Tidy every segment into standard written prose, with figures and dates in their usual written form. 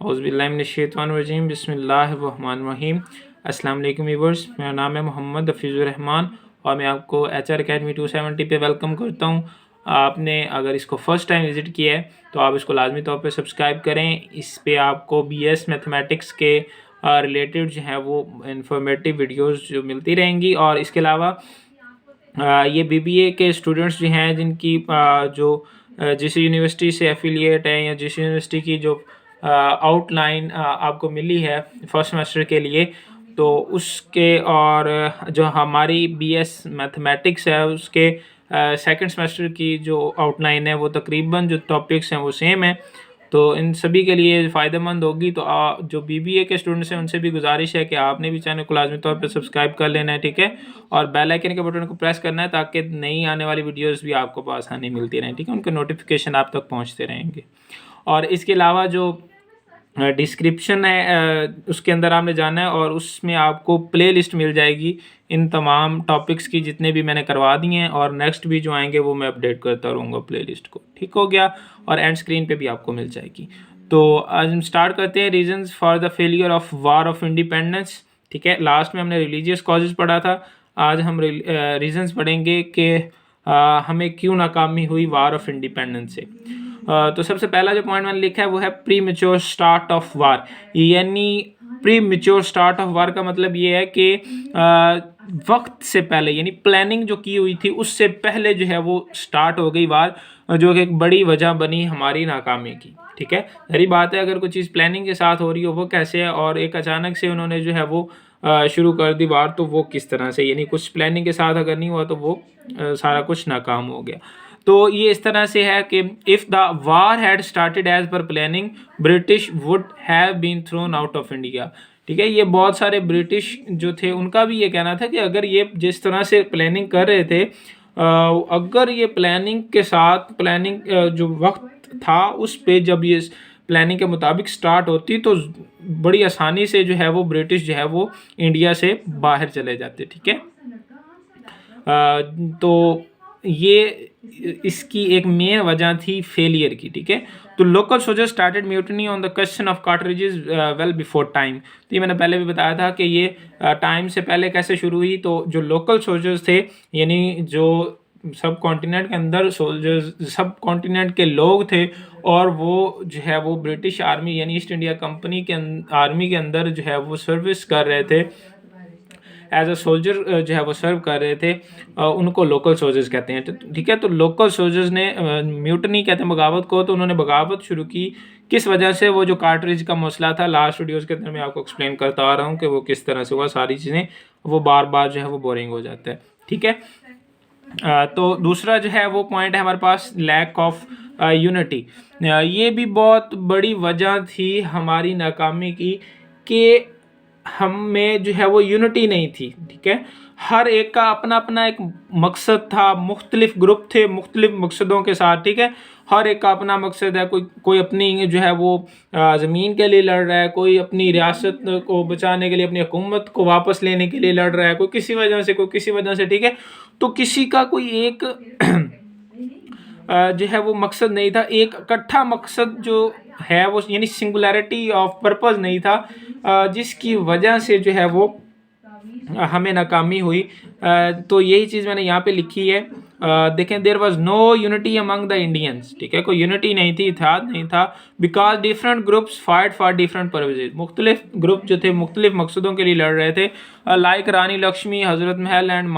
औज़ुबिल्लाहिमिनश्शैतानिर्रजीम बिस्मिल्लाहिर्रहमानिर्रहीम। अस्सलाम वालेकुम व्यूअर्स, मेरा नाम है मोहम्मद हफीज़ुर रहमान और मैं आपको HR Academy 270 पे वेलकम करता हूँ। आपने अगर इसको फ़र्स्ट टाइम विज़िट किया है तो आप इसको लाजमी तौर पे सब्सक्राइब करें। इस पे आपको BS मैथमेटिक्स के रिलेटेड जो है वो इंफॉर्मेटिव वीडियोज़ जो मिलती रहेंगी। और इसके अलावा ये BBA के स्टूडेंट्स जो हैं जिनकी जिस यूनिवर्सिटी से एफिलिएट है या जिस यूनिवर्सिटी की जो आउटलाइन आपको मिली है फर्स्ट सेमेस्टर के लिए, तो उसके और जो हमारी BS मैथमेटिक्स है उसके सेकंड सेमेस्टर की जो आउटलाइन है वो तकरीबन जो टॉपिक्स हैं वो सेम है। तो इन सभी के लिए फ़ायदेमंद होगी। तो जो BBA के स्टूडेंट्स हैं उनसे भी गुजारिश है कि आपने भी चैनल को लाजमी तौर पे सब्सक्राइब कर लेना है, ठीक है। और बेल आइकन के बटन को प्रेस करना है ताकि नई आने वाली वीडियोस भी आपको आसानी मिलती रहें, ठीक है। उनके नोटिफिकेशन आप तक पहुंचते रहेंगे। और इसके अलावा जो डिस्क्रिप्शन है उसके अंदर आपने जाना है और उसमें आपको प्ले लिस्ट मिल जाएगी इन तमाम टॉपिक्स की जितने भी मैंने करवा दिए हैं, और नेक्स्ट भी जो आएंगे वो मैं अपडेट करता रहूँगा प्ले लिस्ट को, ठीक हो गया। और एंड स्क्रीन पे भी आपको मिल जाएगी। तो आज हम स्टार्ट करते हैं reasons for the failure of war of independence, ठीक है। लास्ट में हमने रिलीजियस कॉजेज़ पढ़ा था, आज हम रीजंस पढ़ेंगे कि हमें क्यों नाकामी हुई वार ऑफ इंडिपेंडेंस से। तो सबसे पहला जो पॉइंट मैंने लिखा है वो है premature start of war. यानी premature start of war का मतलब ये है कि वक्त से पहले, यानी प्लानिंग जो की हुई थी उससे पहले जो है वो स्टार्ट हो गई वार, जो कि एक बड़ी वजह बनी हमारी नाकामी की, ठीक है। यही बात है, अगर कोई चीज़ प्लानिंग के साथ हो रही हो वो कैसे है, और एक अचानक से उन्होंने जो है वो शुरू कर दी वार तो वो किस तरह से, यानी कुछ प्लानिंग के साथ अगर नहीं हुआ तो वो सारा कुछ नाकाम हो गया। तो ये इस तरह से है कि if the war had started as per planning British would have been thrown out of India, ठीक है। ये बहुत सारे ब्रिटिश जो थे उनका भी ये कहना था कि अगर ये जिस तरह से प्लानिंग कर रहे थे, अगर ये प्लानिंग के साथ प्लानिंग जो वक्त था उस पे जब ये प्लानिंग के मुताबिक स्टार्ट होती तो बड़ी आसानी से जो है वो ब्रिटिश जो है वो इंडिया से बाहर चले जाते, ठीक है। तो ये इसकी एक मेन वजह थी फेलियर की, ठीक है। तो local soldiers started mutiny on the question of cartridges well before time. तो ये मैंने पहले भी बताया था कि ये टाइम से पहले कैसे शुरू हुई। तो जो लोकल सोल्जर्स थे, यानी जो सब कॉन्टिनेंट के अंदर सोल्जर्स, सब कॉन्टिनेंट के लोग थे, और वो जो है वो ब्रिटिश आर्मी यानी ईस्ट इंडिया कंपनी के आर्मी के अंदर जो है वो सर्विस कर रहे थे, एज अ सोल्जर जो है वो सर्व कर रहे थे, उनको लोकल सोल्जर्स कहते हैं, ठीक है। तो लोकल सोल्जर्स ने म्यूटनी कहते हैं बगावत को, तो उन्होंने बगावत शुरू की। किस वजह से? वो जो कार्ट्रिज का मसला था, लास्ट वीडियोस के अंदर मैं आपको एक्सप्लेन करता आ रहा हूँ कि वो किस तरह से हुआ। सारी चीज़ें वो बार बार जो है वो बोरिंग हो जाता है, ठीक है। तो दूसरा जो है वो पॉइंट है हमारे पास लैक ऑफ यूनिटी। ये भी बहुत बड़ी वजह थी हमारी नाकामी की कि हम में जो है वो यूनिटी नहीं थी, ठीक है। हर एक का अपना अपना एक मकसद था, मुख्तलिफ ग्रुप थे मुख्तलिफ मकसदों के साथ, ठीक है। हर एक का अपना मकसद है, कोई अपनी जो है वो ज़मीन के लिए लड़ रहा है, कोई अपनी रियासत को बचाने के लिए, अपनी हुकूमत को वापस लेने के लिए लड़ रहा है, कोई किसी वजह से, कोई किसी वजह से, ठीक है। तो किसी का कोई एक जो है वो मकसद नहीं था, एक इकट्ठा मकसद जो है वो यानी सिंगुलैरिटी ऑफ पर्पस नहीं था, जिसकी वजह से जो है वो हमें नाकामी हुई। तो यही चीज़ मैंने यहाँ पे लिखी है। देखें, there was no unity among the Indians, ठीक है। कोई यूनिटी नहीं थी, इत्तेहाद नहीं था, because different groups fight for different purposes. मुख्तलिफ ग्रुप जो थे मुख्तलिफ मकसदों के लिए लड़ रहे थे, like Rani Lakshmi, Hazrat Mahal and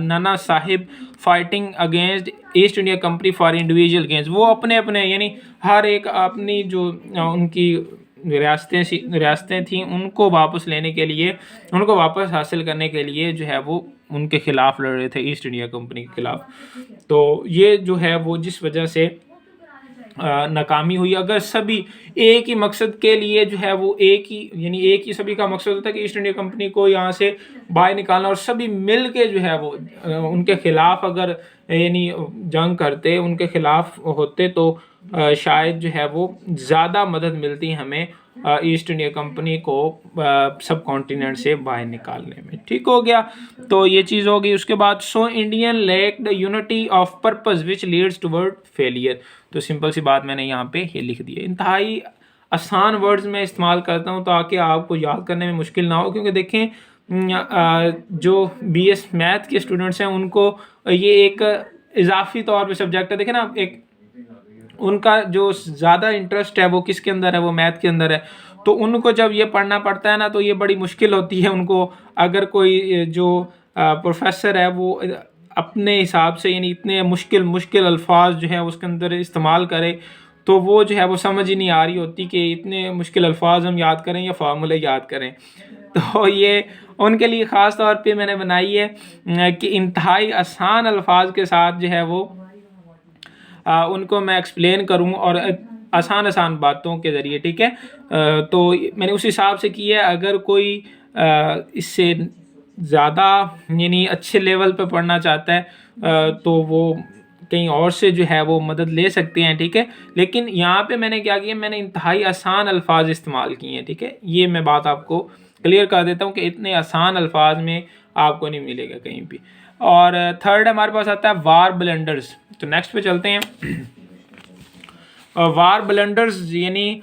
Nana Sahib fighting against east India company for individual gains. वो अपने अपने यानी हर एक अपनी जो उनकी रियासतें थीं उनको वापस लेने के लिए, उनको वापस हासिल करने के लिए जो है वो उनके ख़िलाफ़ लड़ रहे थे, ईस्ट इंडिया कंपनी के ख़िलाफ़। तो ये जो है वो जिस वजह से नाकामी हुई। अगर सभी एक ही मकसद के लिए जो है वो एक ही सभी का मकसद होता है कि ईस्ट इंडिया कंपनी को यहाँ से बाहर निकालना, और सभी मिल के जो है वो उनके ख़िलाफ़ अगर यानी जंग करते, उनके ख़िलाफ़ होते, तो शायद जो है वो ज़्यादा मदद मिलती हमें ईस्ट इंडिया कंपनी को सब कॉन्टिनेंट से बाहर निकालने में, ठीक हो गया। तो ये चीज़ हो गई। उसके बाद so Indian lack the unity of purpose which leads toward failure. तो सिंपल सी बात मैंने यहाँ पे ये लिख दी है। इंतहाई आसान वर्ड्स में इस्तेमाल करता हूँ ताकि आपको याद करने में मुश्किल ना हो, क्योंकि देखें जो बीएस मैथ के स्टूडेंट्स हैं उनको ये एक इजाफी तौर पे सब्जेक्ट है। देखें ना, एक उनका जो ज़्यादा इंटरेस्ट है वो किसके अंदर है, वो मैथ के अंदर है। तो उनको जब ये पढ़ना पड़ता है ना, तो ये बड़ी मुश्किल होती है उनको। अगर कोई जो प्रोफेसर है वो अपने हिसाब से यानी इतने मुश्किल मुश्किल अल्फाज जो है उसके अंदर इस्तेमाल करे, तो वो जो है वो समझ ही नहीं आ रही होती कि इतने मुश्किल अल्फाज हम याद करें या फार्मूले याद करें। तो ये उनके लिए ख़ास तौर पे मैंने बनाई है कि इंतहाई आसान अल्फाज के साथ जो है वो उनको मैं एक्सप्लेन करूं, और आसान आसान बातों के ज़रिए, ठीक है। तो मैंने उस हिसाब से किया है। अगर कोई इससे ज़्यादा यानी अच्छे लेवल पे पढ़ना चाहता है तो वो कहीं और से जो है वो मदद ले सकते हैं, ठीक है। लेकिन यहाँ पे मैंने क्या किया, मैंने इंतहाई आसान अल्फाज इस्तेमाल किए हैं, ठीक है। ये मैं बात आपको क्लियर कर देता हूँ कि इतने आसान अल्फाज में आपको नहीं मिलेगा कहीं भी। और थर्ड हमारे पास आता है वार ब्लेंडर्स। तो नेक्स्ट पे चलते हैं। वार ब्लंडर्स यानी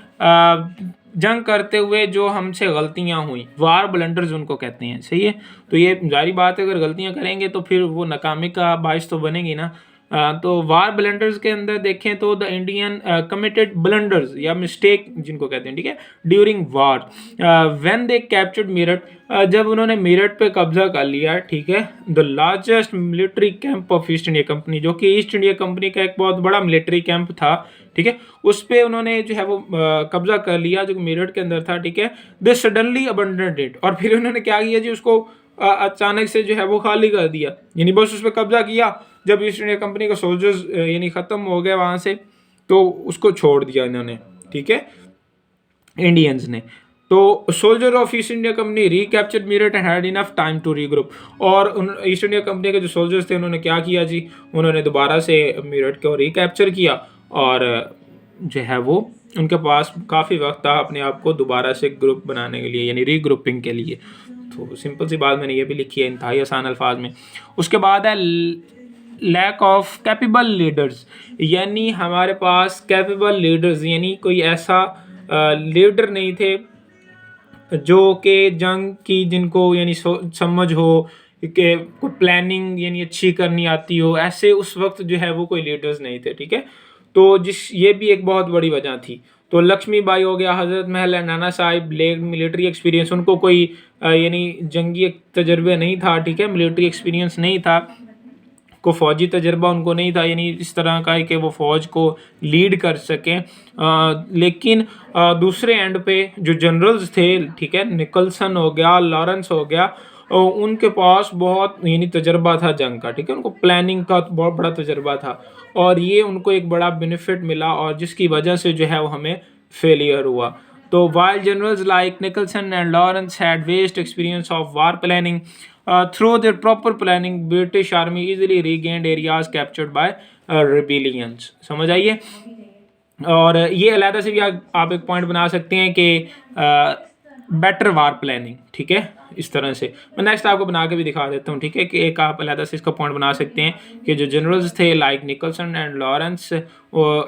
जंग करते हुए जो हमसे गलतियां हुई, वार ब्लंडर्स उनको कहते हैं, सही है। तो ये जारी बात है, अगर गलतियां करेंगे तो फिर वो नाकामी का बायस तो बनेगी ना। तो वार ब्लंडर्स के अंदर देखें तो द इंडियन कमिटेड ब्लंडर्स या मिस्टेक जिनको कहते हैं, ठीक है, during war when they captured Meerut, जब उन्होंने मेरठ पे कब्जा कर लिया, ठीक है। The largest military camp of East India company, जो कि ईस्ट इंडिया कंपनी का एक बहुत बड़ा मिलिट्री कैंप था, ठीक है, उस पे उन्होंने जो है वो कब्जा कर लिया जो मेरठ के अंदर था, ठीक है। दे सडनली अबंडन्ड इट, और फिर उन्होंने क्या किया जी, उसको अचानक से जो है वो खाली कर दिया, यानी बस उस पर कब्जा किया। जब ईस्ट इंडिया कंपनी का सोल्जर्स यानी ख़त्म हो गए वहाँ से, तो उसको छोड़ दिया इन्होंने, ठीक है, इंडियंस ने। तो soldier of East India Company recaptured Meerut and had enough time to regroup, और ईस्ट इंडिया कंपनी के जो सोल्जर्स थे उन्होंने क्या किया जी, उन्होंने दोबारा से मेरठ को रिकैप्चर किया, और जो है वो उनके पास काफ़ी वक्त था अपने आप को दोबारा से ग्रुप बनाने के लिए, यानी रीग्रुपिंग के लिए। तो सिंपल सी बात मैंने ये भी लिखी है इंतहाई आसान अल्फाज में। उसके बाद है लैक ऑफ कैपेबल लीडर्स, यानी हमारे पास कैपेबल लीडर्स यानी कोई ऐसा लीडर नहीं थे जो कि जंग की जिनको यानी समझ हो कि कोई प्लानिंग यानी अच्छी करनी आती हो, ऐसे उस वक्त जो है वो कोई लीडर्स नहीं थे, ठीक है। तो ये भी एक बहुत बड़ी वजह थी। तो लक्ष्मीबाई हो गया, हजरत महल है, Nana Sahib leg military experience, उनको कोई यानी जंगी तजर्बे नहीं था, ठीक है, मिलिट्री एक्सपीरियंस नहीं था, को फौजी तजर्बा उनको नहीं था, यानी इस तरह का है कि वो फ़ौज को लीड कर सकें। लेकिन दूसरे एंड पे जो जनरल्स थे, ठीक है, निकलसन हो गया, लॉरेंस हो गया, उनके पास बहुत यानी तजर्बा था जंग का, ठीक है, उनको प्लानिंग का बहुत बड़ा तजर्बा था, और ये उनको एक बड़ा बेनिफिट मिला, और जिसकी वजह से जो है वो हमें फेलियर हुआ। तो while generals like Nicholson and Lawrence had vast experience of war planning, through their proper planning British army easily regained areas captured by rebellions। समझ आइए। और ये अलहदा से भी आप एक पॉइंट बना सकते हैं कि बेटर वार प्लानिंग, ठीक है, इस तरह से। मैं नेक्स्ट आपको बना के भी दिखा देता हूँ, ठीक है, कि एक आप अलहदा से इसका पॉइंट बना सकते हैं कि जो जनरल्स थे like Nicholson and Lawrence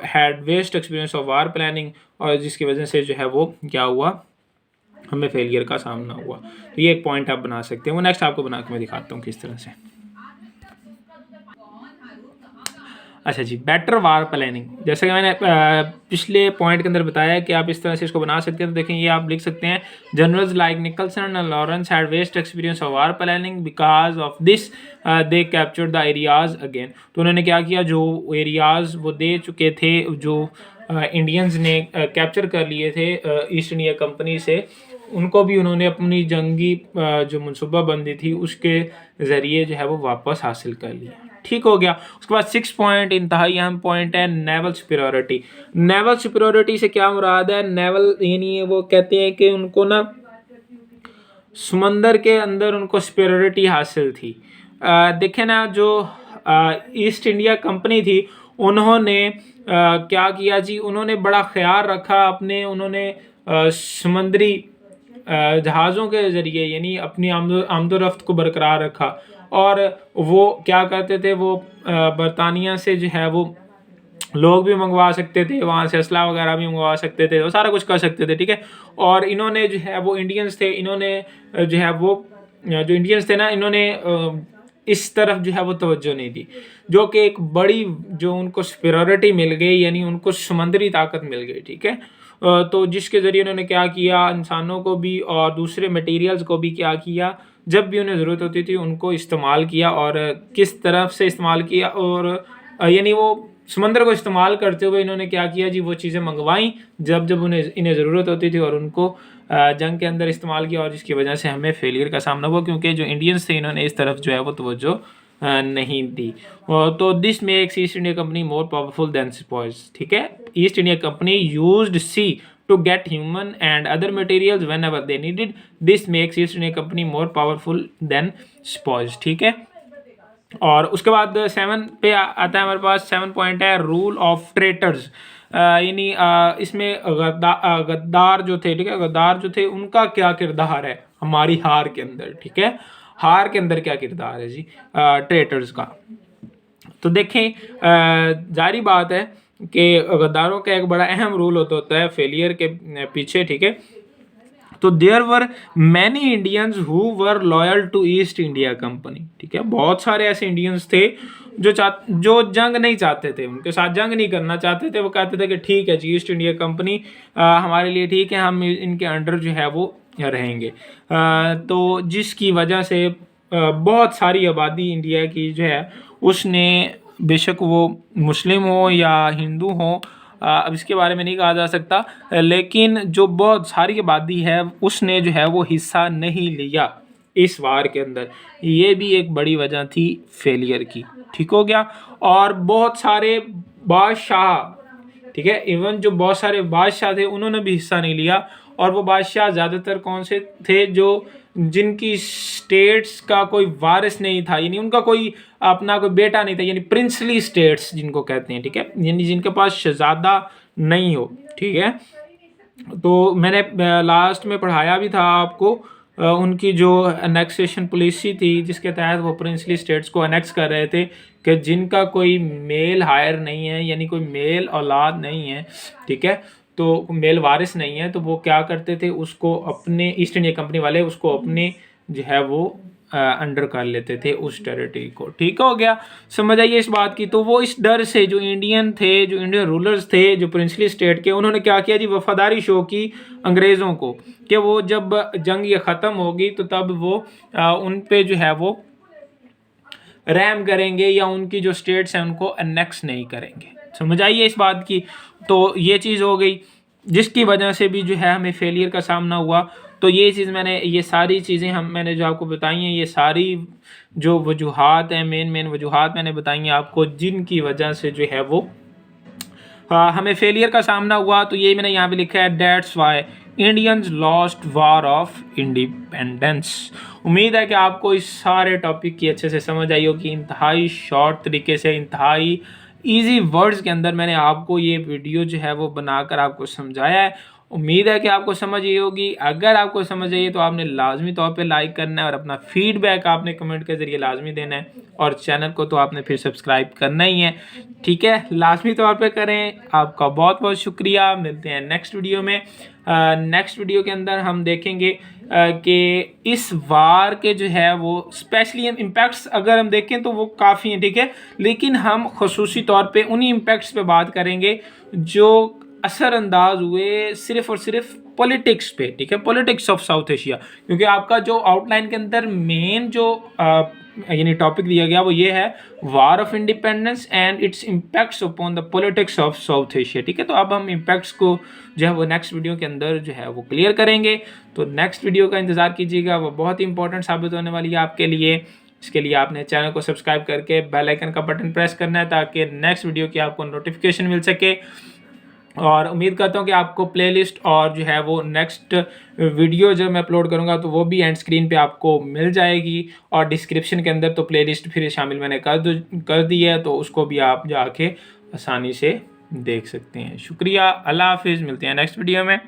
had vast experience of war planning, और जिसकी वजह से जो है वो क्या हुआ, हमें फेलियर का सामना हुआ। तो ये एक पॉइंट आप बना सकते हैं। वो नेक्स्ट आपको बना के मैं दिखाता हूँ किस तरह से। अच्छा जी, बेटर वार प्लानिंग, जैसे कि मैंने पिछले पॉइंट के अंदर बताया कि आप इस तरह से इसको बना सकते हैं। तो देखें, ये आप लिख सकते हैं, generals like Nicholson and Lawrence had vast experience of war planning, because of this they captured the areas again. तो उन्होंने क्या किया, जो एरियाज वो दे चुके थे, जो इंडियंस ने कैप्चर कर लिए थे ईस्ट इंडिया कंपनी से, उनको भी उन्होंने अपनी जंगी जो मनसूबाबंदी थी उसके ज़रिए जो है वो वापस हासिल कर लिया, ठीक हो गया। उसके बाद 6 पॉइंट इंतहाई अहम पॉइंट है, नेवल सुपीरियरिटी। नेवल सुपीरियरिटी से क्या मुराद है, नेवल यानी वो कहते हैं कि उनको ना समंदर के अंदर उनको सुपीरियरिटी हासिल थी। देखें ना, जो ईस्ट इंडिया कंपनी थी उन्होंने क्या किया जी, उन्होंने बड़ा ख्याल रखा अपने, उन्होंने समुद्री जहाज़ों के ज़रिए यानी अपनी आमदोरफ्त को बरकरार रखा, और वो क्या करते थे, वो बरतानिया से जो है वो लोग भी मंगवा सकते थे, वहाँ से असला वगैरह भी मंगवा सकते थे, वो सारा कुछ कर सकते थे, ठीक है। और इन्होंने जो है वो इंडियंस थे, इन्होंने जो है वो जो इंडियंस थे ना, इन्होंने इस तरफ जो है वो तवज्जो नहीं दी, जो कि एक बड़ी जो उनको सुपीरियरिटी मिल गई, यानी उनको समुद्री ताकत मिल गई, ठीक है। तो जिसके ज़रिए उन्होंने क्या किया, इंसानों को भी और दूसरे मटेरियल्स को भी क्या किया, जब भी उन्हें ज़रूरत होती थी उनको इस्तेमाल किया। और किस तरफ से इस्तेमाल किया, और यानी वो समंदर को इस्तेमाल करते हुए इन्होंने क्या किया जी, वो चीज़ें मंगवाई जब जब इन्हें ज़रूरत होती थी, और उनको जंग के अंदर इस्तेमाल किया, और जिसकी वजह से हमें फेलियर का सामना हुआ, क्योंकि जो इंडियंस थे इन्होंने इस तरफ जो है वो तवज्जो नहीं दी। तो this makes East India Company more powerful than spoils, ठीक है। East India Company used sea to get human and other materials whenever they needed. This makes East India Company more powerful than spoils, ठीक है। और उसके बाद 7 पे आता है हमारे पास, 7 पॉइंट है रूल ऑफ ट्रेटर्स। यानी इसमें गद्दार जो थे, ठीक है, गद्दार जो थे उनका क्या किरदार है हमारी हार के अंदर, ठीक है। हार के अंदर क्या किरदार है जी ट्रेटर्स का। तो देखें, जारी बात है कि गद्दारों का एक बड़ा अहम रोल होता है फेलियर के पीछे, ठीक है। तो there were many Indians who were loyal to East India Company, ठीक है। बहुत सारे ऐसे इंडियंस थे जो जंग नहीं चाहते थे, उनके साथ जंग नहीं करना चाहते थे। वो कहते थे कि ठीक है जी, ईस्ट इंडिया कंपनी हमारे लिए ठीक है, हम इनके अंडर जो है वो रहेंगे। तो जिसकी वजह से बहुत सारी आबादी इंडिया की जो है उसने, बेशक वो मुस्लिम हो या हिंदू हो, अब इसके बारे में नहीं कहा जा सकता, लेकिन जो बहुत सारी आबादी है उसने जो है वो हिस्सा नहीं लिया इस वार के अंदर। ये भी एक बड़ी वजह थी फेलियर की, ठीक हो गया। और बहुत सारे बादशाह, ठीक है, इवन जो बहुत सारे बादशाह थे उन्होंने भी हिस्सा नहीं लिया। और वो बादशाह ज़्यादातर कौन से थे, जो जिनकी स्टेट्स का कोई वारिस नहीं था, यानी उनका कोई अपना कोई बेटा नहीं था, यानी प्रिंसली स्टेट्स जिनको कहते हैं, ठीक है, यानी जिनके पास शहजादा नहीं हो, ठीक है। तो मैंने लास्ट में पढ़ाया भी था आपको उनकी जो अनेक्सेशन पॉलिसी थी, जिसके तहत वो प्रिंसली स्टेट्स को अनेक्स कर रहे थे, कि जिनका कोई मेल हायर नहीं है, यानी कोई मेल औलाद नहीं है, ठीक है, तो मेल वारिस नहीं है, तो वो क्या करते थे, उसको अपने ईस्ट इंडिया कंपनी वाले उसको अपने जो है वो अंडर कर लेते थे उस टेरिटरी को, ठीक हो गया। समझ आइए इस बात की। तो वो इस डर से जो इंडियन थे, जो इंडियन रूलर्स थे, जो प्रिंसली स्टेट के, उन्होंने क्या किया जी, वफादारी शो की अंग्रेज़ों को, कि वो जब जंग ये ख़त्म होगी तो तब वो उन पे जो है वो रहम करेंगे, या उनकी जो स्टेट्स हैं उनको अनेक्स नहीं करेंगे। समझ आइए इस बात की। तो ये चीज़ हो गई, जिसकी वजह से भी जो है हमें फेलियर का सामना हुआ। तो ये चीज़ ये सारी चीज़ें मैंने जो आपको बताई हैं, ये सारी जो वजूहात हैं, मेन वजूहात मैंने बताई हैं आपको, जिनकी वजह से जो है वो हमें फेलियर का सामना हुआ। तो ये मैंने यहाँ पे लिखा है, that's why Indians lost war of independence. उम्मीद है कि आपको इस सारे टॉपिक की अच्छे से समझ आई होगी। इंतहाई शॉर्ट तरीके से, इंतहाई इजी वर्ड्स के अंदर मैंने आपको ये वीडियो जो है वो बनाकर आपको समझाया है। उम्मीद है कि आपको समझ आई होगी। अगर आपको समझ आई तो आपने लाजमी तौर पे लाइक करना है, और अपना फीडबैक आपने कमेंट के ज़रिए लाजमी देना है, और चैनल को तो आपने फिर सब्सक्राइब करना ही है, ठीक है, लाजमी तौर पे करें। आपका बहुत बहुत शुक्रिया। मिलते हैं नेक्स्ट वीडियो में। नेक्स्ट वीडियो के अंदर हम देखेंगे कि इस वार के जो है वो स्पेशली इम्पैक्ट्स अगर हम देखें तो वो काफ़ी हैं, ठीक है, लेकिन हम खसूसी तौर पे उन्हीं इम्पैक्ट्स पे बात करेंगे जो असरअंदाज हुए सिर्फ और सिर्फ पॉलिटिक्स पे, ठीक है, पॉलिटिक्स ऑफ साउथ एशिया। क्योंकि आपका जो आउटलाइन के अंदर मेन जो यानी टॉपिक दिया गया वो ये है, war of independence and it's impacts upon the politics of south Asia, ठीक है। तो अब हम इम्पैक्ट्स को जो है वो नेक्स्ट वीडियो के अंदर जो है वो क्लियर करेंगे। तो नेक्स्ट वीडियो का इंतज़ार कीजिएगा, वो बहुत ही इंपॉर्टेंट साबित होने वाली है आपके लिए। इसके लिए आपने चैनल को सब्सक्राइब करके बेल आइकन का बटन प्रेस करना है, ताकि नेक्स्ट वीडियो की आपको नोटिफिकेशन मिल सके। और उम्मीद करता हूँ कि आपको प्लेलिस्ट और जो है वो नेक्स्ट वीडियो जब मैं अपलोड करूँगा तो वो भी एंड स्क्रीन पे आपको मिल जाएगी, और डिस्क्रिप्शन के अंदर तो प्लेलिस्ट फिर शामिल मैंने कर दी है, तो उसको भी आप जाके आसानी से देख सकते हैं। शुक्रिया, अल्लाह हाफिज़, मिलते हैं नेक्स्ट वीडियो में।